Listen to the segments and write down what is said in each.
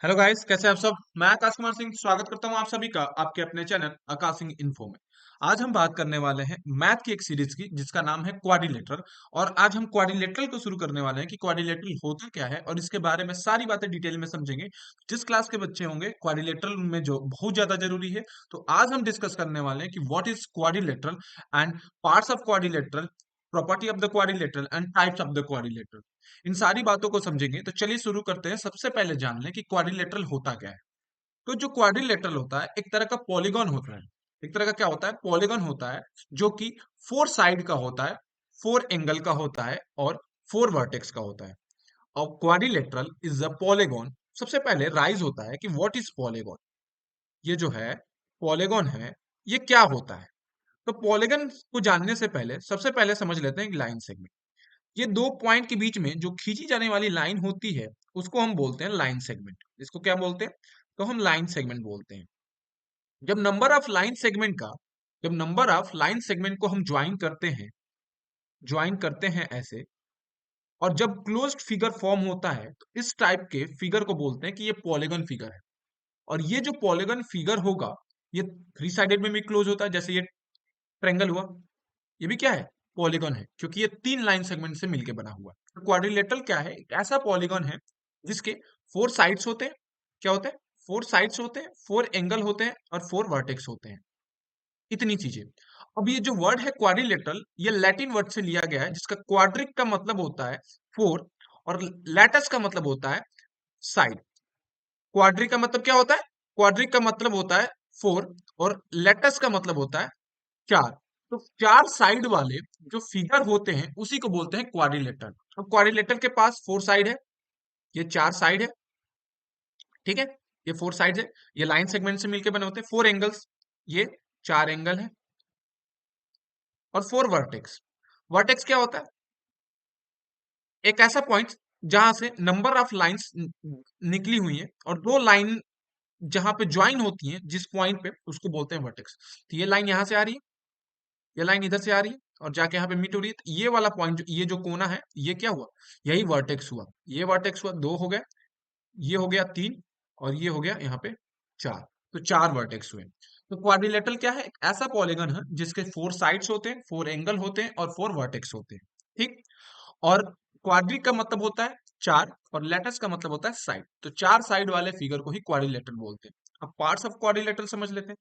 Hello guys, कैसे हैं आप सब। मैं आकाश कुमार सिंह स्वागत करता हूं आप सभी का आपके अपने चैनल आकाश सिंह इन्फो में। आज हम बात करने वाले हैं मैथ की एक सीरीज की जिसका नाम है क्वाड्रिलेटरल। और आज हम क्वाड्रिलेटरल को शुरू करने वाले हैं कि क्वाड्रिलेटरल होता क्या है और इसके बारे में सारी बातें डिटेल में समझेंगे। जिस क्लास के बच्चे होंगे क्वाड्रिलेटरल में जो बहुत ज्यादा जरूरी है, तो आज हम डिस्कस करने वाले हैं कि what is quadrilateral and parts of quadrilateral, property of the quadrilateral and types of the quadrilateral. इन सारी बातों को समझेंगे, तो चलिए शुरू करते हैं। सबसे पहले जान लें कि क्वाड्रिलेटरल होता क्या है। तो जो क्वाड्रिलेटरल होता है एक तरह का पॉलीगॉन होता है। एक तरह का क्या होता है? पॉलीगॉन होता है, जो कि फोर साइड का होता है, फोर एंगल का होता है और फोर वर्टेक्स का होता है। और क्वाड्रिलेटरल इज अ पॉलीगॉन। सबसे पहले राइज होता है कि व्हाट इज पॉलीगॉन। ये जो है पॉलीगॉन है, ये क्या होता है। तो पॉलीगॉन को जानने से पहले सबसे पहले समझ लेते हैं लाइन सेगमेंट। ये दो पॉइंट के बीच में जो खींची जाने वाली लाइन होती है उसको हम बोलते हैं लाइन सेगमेंट। इसको क्या बोलते हैं? तो हम लाइन सेगमेंट बोलते हैं। जब नंबर ऑफ लाइन सेगमेंट का जब नंबर ऑफ लाइन सेगमेंट को हम ज्वाइन करते हैं ऐसे, और जब क्लोज्ड फिगर फॉर्म होता है तो इस टाइप के फिगर को बोलते हैं कि ये पॉलीगन फिगर है। और ये जो पॉलीगन फिगर होगा, ये थ्री साइडेड में भी क्लोज होता है। जैसे ये ट्रायंगल हुआ, ये भी क्या है? पॉलीगन है, क्योंकि ये तीन लाइन सेगमेंट से मिलकर बना हुआ है। तो क्वाड्रिलेटरल क्या है? एक ऐसा पॉलीगन है जिसके फोर साइड्स होते हैं। क्या होते हैं? फोर साइड्स होते हैं, फोर एंगल होते हैं और फोर वर्टेक्स होते हैं। इतनी चीजें। अब ये जो वर्ड है क्वाड्रिलेटरल, ये लैटिन वर्ड से लिया गया है, जिसका क्वाड्रिक का मतलब होता है फोर और लैटस का मतलब होता है साइड। क्वाड्रिक का मतलब क्या होता है? क्वाड्रिक का मतलब होता है फोर और लैटस का मतलब होता है चार। तो चार साइड वाले जो फिगर होते हैं उसी को बोलते हैं क्वाड्रिलेटरल। अब क्वाड्रिलेटरल के पास फोर साइड है, ये चार साइड है। ठीक है, ये फोर साइड है। ये लाइन सेगमेंट से मिलकर बने होते हैं। फोर एंगल्स, ये चार एंगल है। और फोर वर्टेक्स। वर्टेक्स क्या होता है? एक ऐसा पॉइंट जहां से नंबर ऑफ लाइंस निकली हुई है और दो लाइन जहां पे ज्वाइन होती हैं, जिस पॉइंट पे, उसको बोलते हैं वर्टेक्स। तो ये लाइन यहां से आ रही है, ये लाइन इधर से आ रही है और जाके यहाँ पे मीट हो रही है। तो ये वाला पॉइंट, ये जो कोना है, ये क्या हुआ? यही वर्टेक्स हुआ। ये वर्टेक्स हुआ, दो हो गए। ये हो गया तीन और ये हो गया यहाँ पे चार। तो चार वर्टेक्स हुए। तो क्वाड्रिलेटरल क्या है? एक ऐसा पॉलीगन है जिसके फोर साइड्स होते हैं, फोर एंगल होते हैं और फोर वर्टेक्स होते हैं। ठीक। और क्वाड्रिक का मतलब होता है चार और लेटस का मतलब होता है साइड। तो चार साइड वाले फिगर को ही क्वाड्रिलेटरल बोलते हैं। अब पार्ट्स ऑफ क्वाड्रिलेटरल समझ लेते हैं।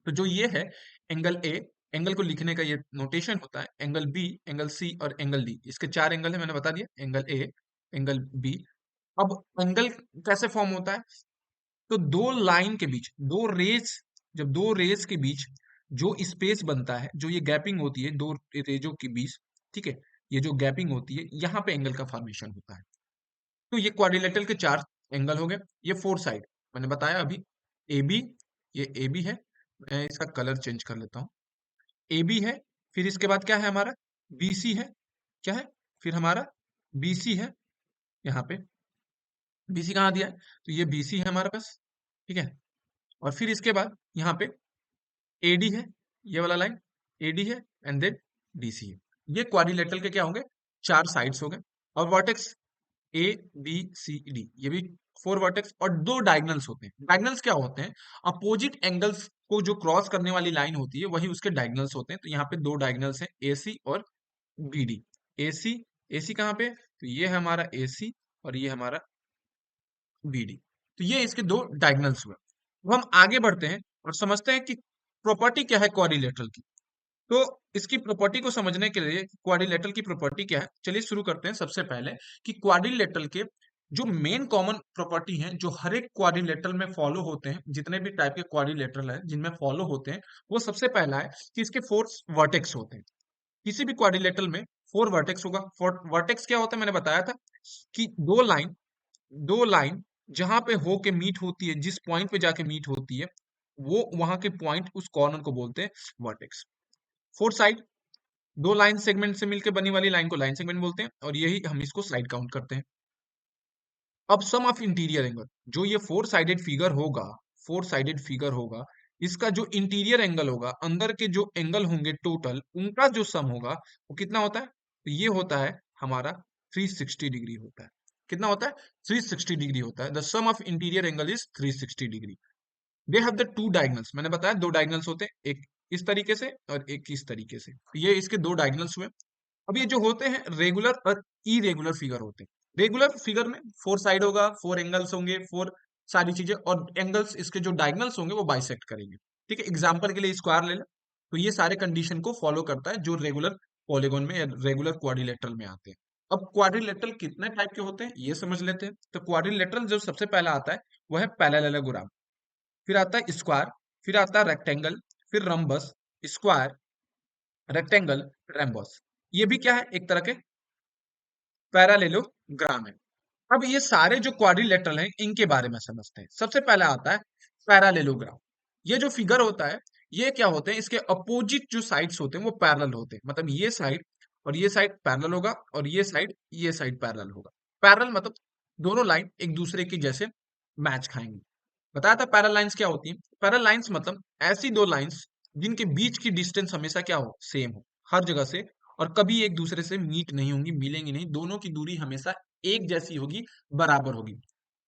तो जो ये है एंगल ए, एंगल को लिखने का ये नोटेशन होता है। एंगल बी, एंगल सी और एंगल डी, इसके चार एंगल है, मैंने बता दिया। Angle A, angle B. अब एंगल कैसे फॉर्म होता है? तो दो लाइन के बीच, दो रेज, जब दो रेज के बीच जो स्पेस बनता है, जो ये गैपिंग होती है दो रेजों के बीच, ठीक है, ये जो गैपिंग होती है, यहाँ पे एंगल का फॉर्मेशन होता है। तो ये क्वाड्रिलेटरल के चार एंगल हो गए। ये फोर साइड मैंने बताया अभी। ए बी, ये ए बी है। मैं इसका कलर चेंज कर लेता हूँ। ए बी है, फिर इसके बाद क्या है हमारा? बी सी है। क्या है? फिर हमारा बी सी है। यहाँ पे बी सी कहाँ दिया है? तो ये बी सी है हमारे पास। ठीक है। और फिर इसके बाद यहाँ पे ए डी है, ये वाला लाइन ए डी है एंड देन डी सी है। ये क्वाड्रिलेटरल के क्या होंगे? चार साइड्स हो गए। और vertex A B C D, ये भी फोर वर्टेक्स। और दो डायगनल्स होते हैं। डायगनल्स क्या होते हैं? अपोजिट एंगल्स को जो क्रॉस करने वाली लाइन होती है वही उसके डायगनल्स होते हैं। तो यहाँ पे दो डायगनल्स हैं, ए सी और बी डी। ए सी, ए सी कहाँ पे? तो ये है हमारा ए सी और ये हमारा बी डी। तो ये इसके दो डायगनल्स हुए। अब हम आगे बढ़ते हैं और समझते हैं कि प्रॉपर्टी क्या है क्वाड्रिलेटरल की। तो इसकी प्रॉपर्टी को समझने के लिए क्वाड्रिलेटरल की प्रॉपर्टी क्या है, चलिए शुरू करते हैं। सबसे पहले कि क्वाड्रिलेटरल के जो मेन कॉमन प्रॉपर्टी हैं, जो हर एक क्वाड्रिलेटरल में फॉलो होते हैं, जितने भी टाइप के क्वाड्रिलेटरल हैं जिनमें फॉलो होते हैं, वो सबसे पहला है कि इसके फोर वर्टेक्स होते हैं। किसी भी क्वाड्रिलेटरल में फोर वर्टेक्स होगा। फोर वर्टेक्स क्या होता है? मैंने बताया था कि दो लाइन जहां पे हो के मीट होती है, जिस पॉइंट पे जाके मीट होती है, वो वहां के पॉइंट, उस कॉर्नर को बोलते हैं वर्टेक्स। फोर साइड, दो लाइन सेगमेंट से मिलकर बनी वाली लाइन को लाइन सेगमेंट बोलते हैं और यही हम इसको साइड काउंट करते हैं। अब सम ऑफ इंटीरियर एंगल, जो ये फोर साइडेड फिगर होगा, इसका जो इंटीरियर एंगल होगा, अंदर के जो एंगल होंगे टोटल, उनका जो सम होगा वो कितना होता है? तो ये होता है हमारा 360 डिग्री होता है। कितना होता है? 360 डिग्री होता है। The sum of interior angle is 360 degree. They have the two diagonals, मैंने बताया दो डायगनल्स होते हैं, एक इस तरीके से और एक इस तरीके से, तो ये इसके दो डायगनल्स हुए। अब ये जो होते हैं रेगुलर और इरेगुलर फिगर होते हैं। रेगुलर फिगर में फोर साइड होगा, फोर एंगल्स होंगे, फोर सारी चीजें, और एंगल्स इसके जो डायगनल्स होंगे वो बाइसेक्ट करेंगे। ठीक है, एग्जाम्पल के लिए स्क्वायर ले लें, तो ये सारे कंडीशन को फॉलो करता है जो रेगुलर पॉलीगॉन में या रेगुलर क्वाड्रिलेटरल में आते हैं। अब क्वाड्रिलेटरल कितने टाइप के होते हैं ये समझ लेते हैं। तो क्वाड्रिलेटरल जो सबसे पहला आता है वो है पैरेललोग्राम, फिर आता है स्क्वायर, फिर आता है रेक्टेंगल, फिर रम्बस, स्क्वायर, रेक्टेंगल, रैम्बस। ये भी क्या है? एक तरह के पैरालेलोग्राम है। अब ये सारे जो क्वाड्रिलेटरल हैं इनके बारे में समझते हैं। सबसे पहला आता है पैरालेलोग्राम। ये जो फिगर होता है ये क्या होते हैं? इसके अपोजिट जो साइड्स होते हैं वो पैरेलल होते हैं, मतलब ये साइड और ये साइड पैरेलल होगा और ये साइड पैरेलल होगा। पैरेलल मतलब दोनों लाइन एक दूसरे की जैसे मैच खाएंगी। बताया था पैरेलल लाइंस क्या होती हैं। पैरेलल लाइंस मतलब ऐसी दो लाइंस जिनके बीच की डिस्टेंस हमेशा क्या हो? सेम हो हर जगह से, और कभी एक दूसरे से मीट नहीं होंगी, मिलेंगी नहीं, दोनों की दूरी हमेशा एक जैसी होगी, बराबर होगी।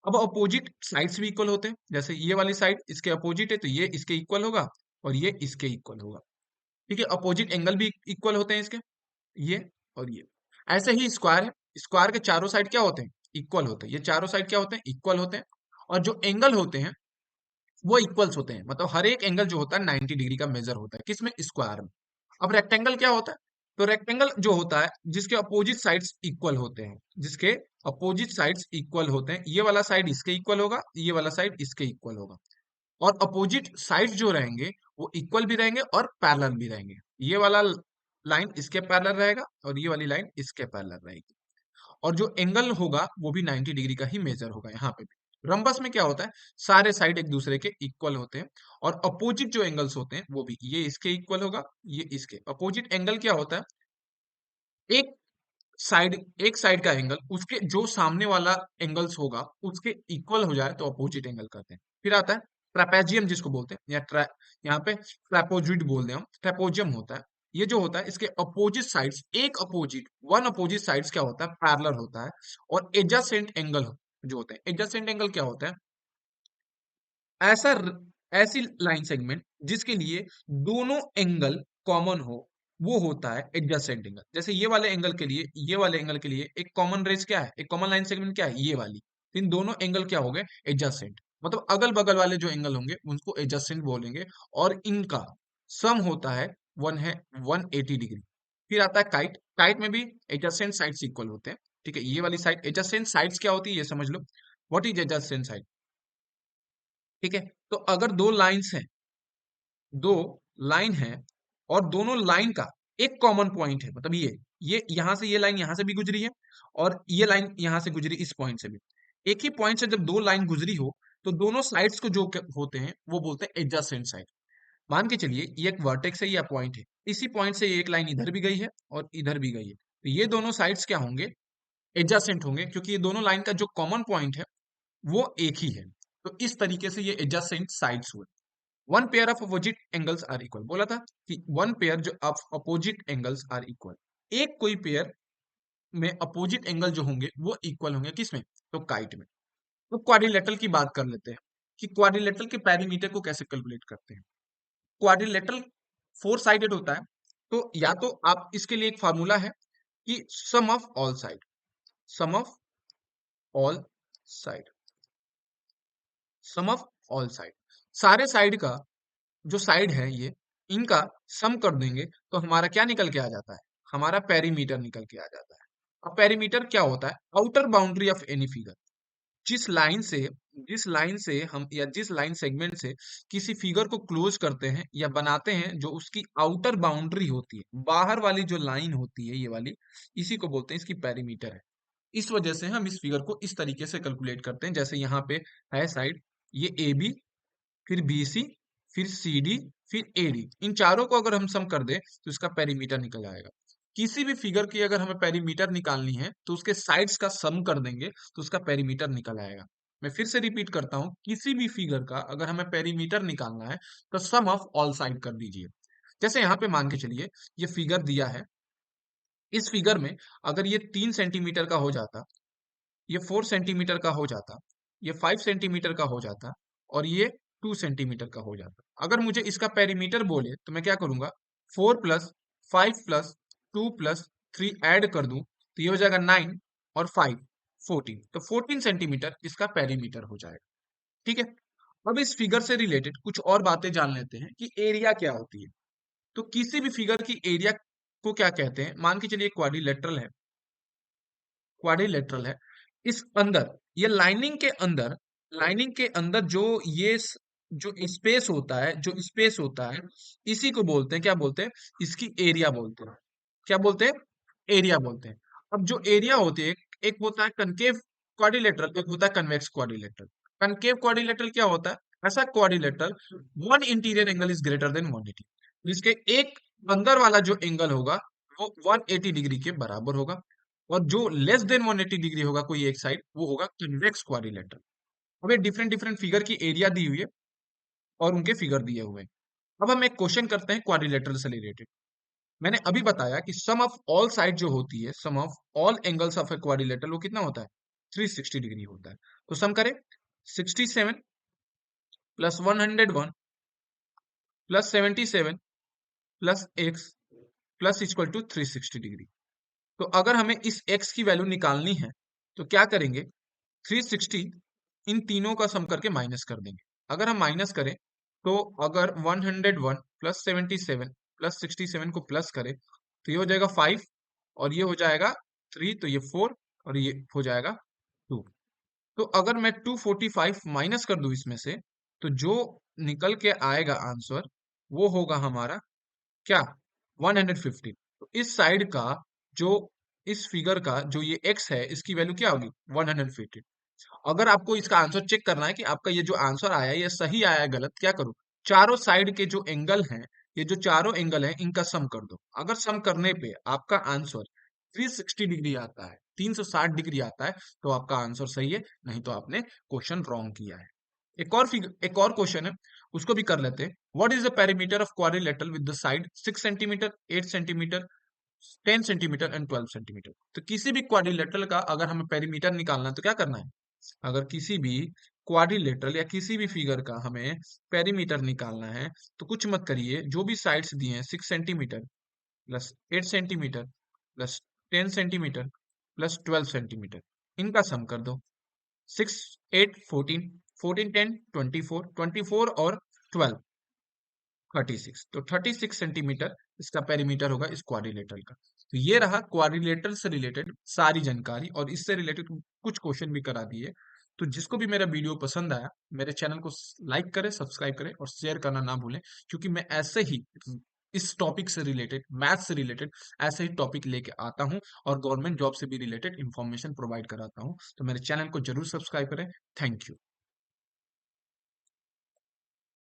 अब अपोजिट साइड्स भी इक्वल होते हैं, जैसे ये वाली साइड इसके अपोजिट है तो ये इसके इक्वल होगा और ये इसके इक्वल होगा। ठीक है, अपोजिट एंगल भी इक्वल होते हैं इसके, ये और ये। ऐसे ही स्क्वायर है, स्क्वायर के चारों साइड क्या होते हैं? इक्वल होते हैं। ये चारों साइड क्या होते हैं? इक्वल होते हैं। और जो एंगल होते हैं वो इक्वल्स होते हैं, मतलब हर एक एंगल जो होता है 90 डिग्री का मेजर होता है, किसमें? स्क्वायर में। अब रेक्टेंगल क्या होता है? तो रेक्टेंगल जो होता है जिसके अपोजिट साइड्स इक्वल होते हैं, जिसके अपोजिट साइड्स इक्वल होते हैं, ये वाला साइड इसके इक्वल होगा, ये वाला साइड इसके इक्वल होगा, और अपोजिट साइड्स जो रहेंगे वो इक्वल भी रहेंगे और पैरेलल भी रहेंगे। ये वाला लाइन इसके पैरेलल रहेगा और ये वाली लाइन इसके पैरेलल रहेगी, और जो एंगल होगा वो भी 90 डिग्री का ही मेजर होगा यहाँ पे भी। रंबस में क्या होता है? सारे साइड एक दूसरे के इक्वल होते हैं, और अपोजिट जो एंगल्स होते हैं वो भी, ये इसके इक्वल होगा, ये इसके। अपोजिट एंगल क्या होता है? एक साइड, एक साइड का एंगल उसके जो सामने वाला एंगल्स होगा उसके इक्वल हो जाए तो अपोजिट एंगल कहते हैं। फिर आता है ट्रेपेजियम जिसको बोलते हैं, या यहाँ पे ट्रेपोजिट बोल दें हम, ट्रेपोजियम होता है। ये जो होता है इसके अपोजिट साइड्स, एक अपोजिट, वन अपोजिट साइड्स क्या होता है? पैरेलल होता है। और एडजेसेंट एंगल जो होते हैं, एडजेसेंट एंगल क्या होता है? ऐसा ऐसी लाइन सेगमेंट जिसके लिए दोनों एंगल कॉमन हो, वो होता है एडजेसेंट एंगल। जैसे ये वाले एंगल के लिए, ये वाले एंगल के लिए एक कॉमन रेज क्या है? एक कॉमन लाइन सेगमेंट क्या है? ये वाली। तो इन दोनों एंगल क्या हो गए? एडजेसेंट। मतलब अगल बगल वाले जो एंगल होंगे उनको एडजेसेंट बोलेंगे, और इनका सम होता है 180 डिग्री। फिर आता है काइट। काइट में भी एडजेसेंट साइड्स इक्वल होते हैं। ठीक है, ये वाली साइड, एडजेसेंट साइड्स क्या होती है ये समझ लो। What is adjacent side? ठीक है, तो अगर दो लाइंस हैं, दो लाइन है, और दोनों लाइन का एक कॉमन पॉइंट है, मतलब ये यहां से, ये लाइन यहां से भी गुजरी है और ये लाइन यहां से गुजरी इस पॉइंट से भी। एक ही पॉइंट से जब दो लाइन गुजरी हो तो दोनों साइड्स को जो होते हैं वो बोलते हैं एडजेसेंट साइड। मान के चलिए ये एक वर्टेक्स है या पॉइंट है, इसी पॉइंट से एक लाइन इधर भी गई है और इधर भी गई है, तो ये दोनों साइड्स क्या होंगे? एडजेसेंट होंगे, क्योंकि ये दोनों लाइन का जो कॉमन पॉइंट है वो एक ही है। तो इस तरीके से ये एडजेसेंट साइड्स हुए। One pair of opposite angles are equal, बोला था कि वन पेयर जो of opposite angles are equal, एक कोई पेयर में अपोजिट एंगल जो होंगे वो इक्वल होंगे, किसमें? तो काइट में। तो क्वाड्रिलेटरल की बात कर लेते हैं कि क्वाड्रिलेटरल के पेरीमीटर को कैसे कैलकुलेट करते हैं। क्वाड्रिलेटरल फोर साइडेड होता है, तो या तो आप इसके लिए एक फार्मूला है कि sum of all side, sum of all side, sum of all side, सारे साइड का जो साइड है ये, इनका सम कर देंगे तो हमारा क्या निकल के आ जाता है? हमारा पेरीमीटर निकल के आ जाता है। अब पेरीमीटर क्या होता है? Outer boundary of any figure. जिस लाइन से, जिस लाइन से हम, या जिस लाइन सेगमेंट से किसी फिगर को क्लोज करते हैं या बनाते हैं, जो उसकी आउटर बाउंड्री होती है, बाहर वाली जो लाइन होती है ये वाली, इसी को बोलते हैं, इसकी पेरीमीटर है। इस वजह से हम इस फिगर को इस तरीके से कैलकुलेट करते हैं, जैसे यहाँ पे है साइड, ये ए बी, फिर BC, फिर CD, फिर AD, इन चारों को अगर हम सम कर दें तो इसका पेरीमीटर निकल आएगा। किसी भी फिगर की अगर हमें पेरीमीटर निकालनी है तो उसके साइड्स का सम कर देंगे तो उसका पेरीमीटर निकल आएगा। मैं फिर से रिपीट करता हूं, किसी भी फिगर का अगर हमें पेरीमीटर निकालना है तो सम ऑफ ऑल साइड कर दीजिए। जैसे यहाँ पे मान के चलिए ये फिगर दिया है, इस फिगर में अगर ये 3 सेंटीमीटर का हो जाता, ये 4 सेंटीमीटर का हो जाता, ये 5 सेंटीमीटर का हो जाता, और ये 2 सेंटीमीटर का हो जाता। अगर मुझे इसका पेरीमीटर बोले तो मैं क्या करूंगा, 4+5+2+3 ऐड कर दूं तो ये हो जाएगा 9 और 5 14, तो 14 सेंटीमीटर इसका पेरीमीटर हो जाएगा। ठीक है, अब इस फिगर से रिलेटेड कुछ और बातें जान लेते हैं कि एरिया क्या होती है। तो किसी भी फिगर की एरिया को क्या कहते हैं, मान के चलिए क्वाड्रिलेटरल है, क्वाड्रिलेटरल है, इस अंदर, ये लाइनिंग के अंदर जो ये जो स्पेस होता है, जो स्पेस होता है, इसी को बोलते हैं, क्या बोलते हैं, इसकी एरिया बोलते हैं। क्या बोलते हैं, एरिया बोलते हैं। अब जो एरिया होती है, एक होता है कनकेव क्वाड्रिलेटरल, एक होता है कन्वेक्स क्वाड्रिलेटरल। कनकेव क्वाड्रिलेटरल क्या होता है, ऐसा quadrilateral one interior angle is greater than 180, जिसके एक अंदर वाला जो एंगल होगा वो 180 डिग्री के बराबर होगा, और जो लेस देन 180 डिग्री होगा कोई एक साइड, वो होगा कन्वेक्स क्वाड्रिलेटरल। हमें डिफरेंट डिफरेंट फिगर की एरिया दी हुई है और उनके फिगर दिए हुए हैं। अब हम एक क्वेश्चन करते हैं क्वाड्रिलेटरल से रिलेटेड। मैंने अभी बताया कि सम ऑफ ऑल साइड जो होती है, sum of all angles of a quadrilateral, वो कितना होता है, 360 डिग्री होता है। तो सम करें, 67 plus 101 plus 77 plus x plus equal to 360 degree. तो अगर हमें इस x की वैल्यू निकालनी है तो क्या करेंगे, 360 इन तीनों का सम करके माइनस कर देंगे। अगर हम माइनस करें तो अगर 101 प्लस 77 प्लस 67 को प्लस करें तो ये हो जाएगा 5, और ये हो जाएगा 3, तो ये 4, और ये हो जाएगा 2। तो अगर मैं 245 माइनस कर दूं इसमें से, तो जो निकल के आएगा आंसर वो होगा हमारा क्या, 115। तो इस साइड का जो, इस फिगर का जो ये x है, इसकी वैल्यू क्या होगी, 115। अगर आपको इसका आंसर चेक करना है कि आपका ये जो आंसर आया है ये सही आया है गलत, क्या करो, चारों साइड के जो एंगल हैं, ये जो चारों एंगल हैं इनका सम कर दो। अगर सम करने पे आपका आंसर 360 डिग्री आता है, 360 डिग्री आता है, तो आपका आंसर सही है, नहीं तो आपने क्वेश्चन रॉन्ग किया है। एक और क्वेश्चन है, उसको भी कर लेते हैं। What is the perimeter of quadrilateral with the side 6 centimetre, 8 centimetre, 10 centimetre and 12 centimetre. तो किसी भी क्वाड्रिलेटरल का अगर हमें पेरीमीटर निकालना है तो क्या करना है, अगर किसी भी क्वाड्रिलेटरल या किसी भी फिगर का हमें पेरीमीटर निकालना है तो कुछ मत करिए, जो भी साइड्स दिए हैं, 6 centimetre plus 8 centimetre plus 10 centimetre plus 12 centimetre, इनका सम कर दो। 6 8 14, 14 10 24, 24 और 12 36, तो 36 सेंटीमीटर इसका पेरीमीटर होगा इस क्वाड्रिलेटरल का। तो ये रहा क्वाड्रिलेटरल से रिलेटेड सारी जानकारी, और इससे रिलेटेड कुछ क्वेश्चन भी करा दिए। तो जिसको भी मेरा वीडियो पसंद आया, मेरे चैनल को लाइक करें, सब्सक्राइब करें और शेयर करना ना भूलें, क्योंकि मैं ऐसे ही इस टॉपिक से रिलेटेड, मैथ से रिलेटेड ऐसे ही टॉपिक लेके आता हूं, और गवर्नमेंट जॉब से भी रिलेटेड इंफॉर्मेशन प्रोवाइड कराता हूं। तो मेरे चैनल को जरूर सब्सक्राइब करें। Thank you.